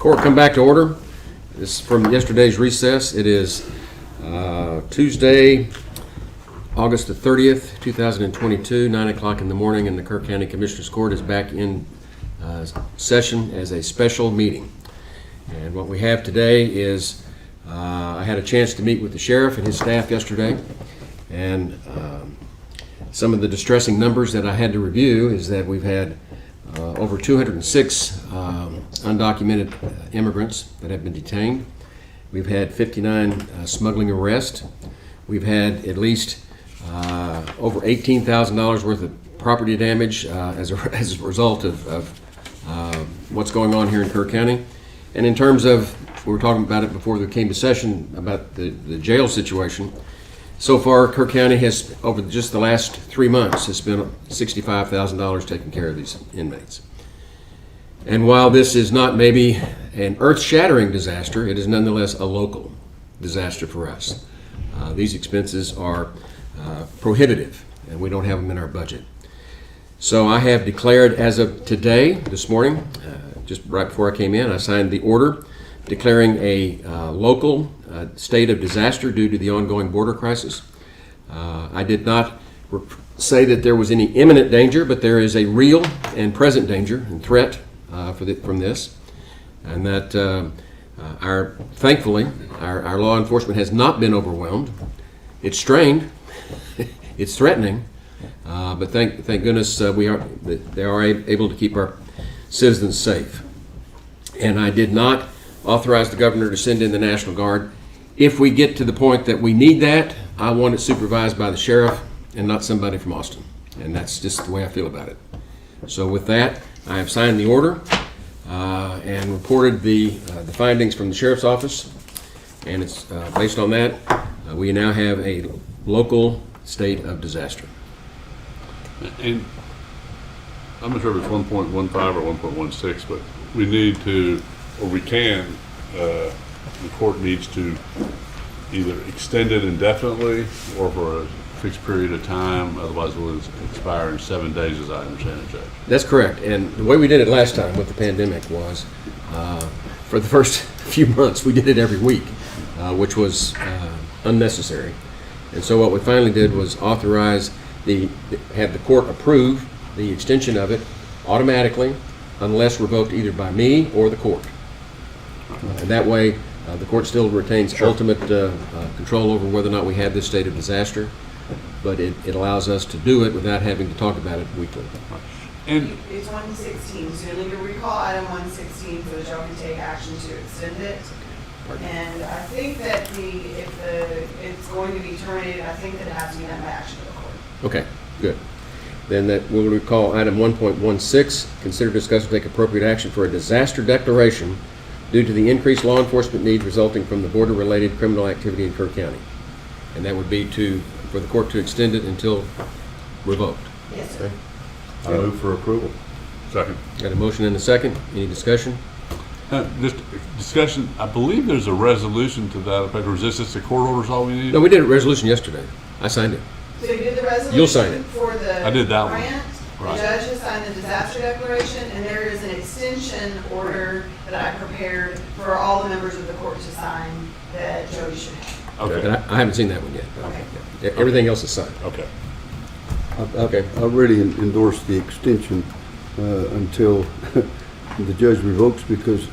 Court, come back to order. This is from yesterday's recess. It is Tuesday, August the 30th, 2022, 9 o'clock in the morning, and the Kerr County Commissioners Court is back in session as a special meeting. And what we have today is I had a chance to meet with the sheriff and his staff yesterday, and some of the distressing numbers that I had to review is that we've had over 206 undocumented immigrants that have been detained. We've had 59 smuggling arrests. We've had at least over $18,000 worth of property damage as a result of what's going on here in Kerr County. And in terms of, we were talking about it before we came to session about the jail situation. So far, Kerr County has, over just the last 3 months, has spent $65,000 taking care of these inmates. And while this is not maybe an earth-shattering disaster, it is nonetheless a local disaster for us. These expenses are prohibitive, and we don't have them in our budget. So I have declared as of today, this morning, just right before I came in, I signed the order declaring a local state of disaster due to the ongoing border crisis. I did not say that there was any imminent danger, but there is a real and present danger and threat from this, and that thankfully our law enforcement has not been overwhelmed. It's strained, it's threatening, but thank goodness they are able to keep our citizens safe. And I did not authorize the governor to send in the National Guard. If we get to the point that we need that, I want it supervised by the sheriff and not somebody from Austin. And that's just the way I feel about it. So with that, I have signed the order and reported the findings from the sheriff's office. And it's based on that, we now have a local state of disaster. And I'm not sure if it's 1.15 or 1.16, but we need to, or we can, the court needs to either extend it indefinitely or for a fixed period of time, otherwise it will expire in 7 days, as I understand it, Judge. That's correct. And the way we did it last time with the pandemic was, for the first few months, we did it every week, which was unnecessary. And so what we finally did was authorize have the court approve the extension of it automatically, unless revoked either by me or the court. And that way, the court still retains ultimate control over whether or not we have this state of disaster, but it allows us to do it without having to talk about it weekly. And it's 116, so you'll need to recall item 116 so that y'all can take action to extend it. Pardon? And I think that if it's going to be terminated, I think that it has to be done by action of the court. Okay, good. Then that we'll recall item 1.16, consider, discuss, and take appropriate action for a disaster declaration due to the increased law enforcement needs resulting from the border-related criminal activity in Kerr County. And that would be for the court to extend it until revoked. Yes, sir. Okay. I move for approval. Second. Got a motion and a second. Any discussion? Just discussion, I believe there's a resolution to that effect, or is this just the court orders all we need? No, we did a resolution yesterday. I signed it. So you did the resolution. You'll sign it. For the I did that one. grant. Right. The judge has signed the disaster declaration, and there is an extension order that I prepared for all the members of the court to sign that Jody should have. Okay. But I haven't seen that one yet. Okay. Yeah, everything else is signed. Okay. Okay. I already endorsed the extension until the judge revokes, because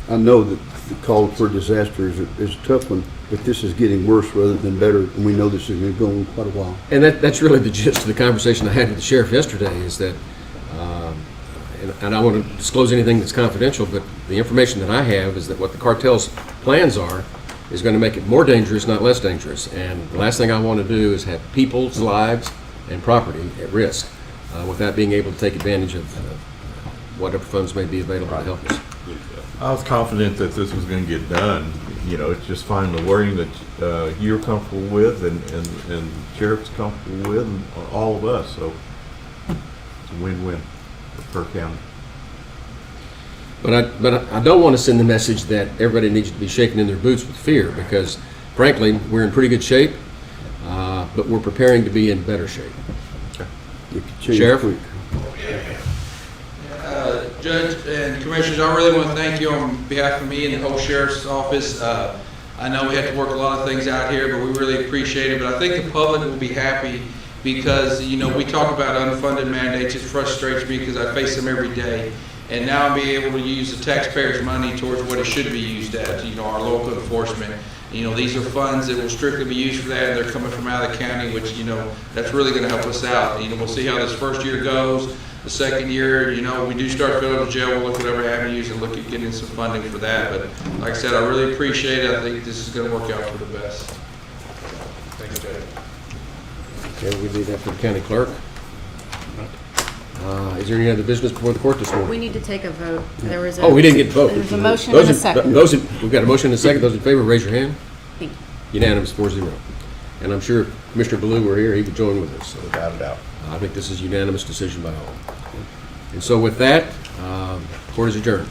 I know that the call for disaster is a tough one, but this is getting worse rather than better, and we know this is going to go on quite a while. And that's really the gist of the conversation I had with the sheriff yesterday, is that, and I don't want to disclose anything that's confidential, but the information that I have is that what the cartel's plans are is going to make it more dangerous, not less dangerous. And the last thing I want to do is have people's lives and property at risk without being able to take advantage of whatever funds may be available to help us. I was confident that this was going to get done. You know, it's just finding the wording that you're comfortable with and Sheriff's comfortable with, and all of us. So it's a win-win for Kerr County. But I don't want to send the message that everybody needs to be shaking in their boots with fear, because frankly, we're in pretty good shape, but we're preparing to be in better shape. It could change Sheriff? quick. Judge and Commissioners, I really want to thank you on behalf of me and the whole Sheriff's Office. I know we have to work a lot of things out here, but we really appreciate it. But I think the public will be happy because, you know, we talk about unfunded mandates. It frustrates me because I face them every day. And now I'll be able to use the taxpayers' money towards what it should be used at, you know, our local enforcement. You know, these are funds that will strictly be used for that, and they're coming from out of the county, which, you know, that's really going to help us out. You know, we'll see how this first year goes. The second year, you know, we do start filling the jail, we'll look at other avenues and look at getting some funding for that. But like I said, I really appreciate it. I think this is going to work out for the best. Thanks, Judge. Okay, we leave that for the county clerk. Is there any other business before the court this morning? We need to take a vote. There was a. Oh, we didn't get to vote. There's a motion Those and a in- second. We've got a motion and a second. Those in favor, raise your hand. Thank you. Unanimous, 4-0. And I'm sure if Commissioner Ballou were here, he would join with us. So Without a doubt. I think this is unanimous decision by all. And so with that, court is adjourned.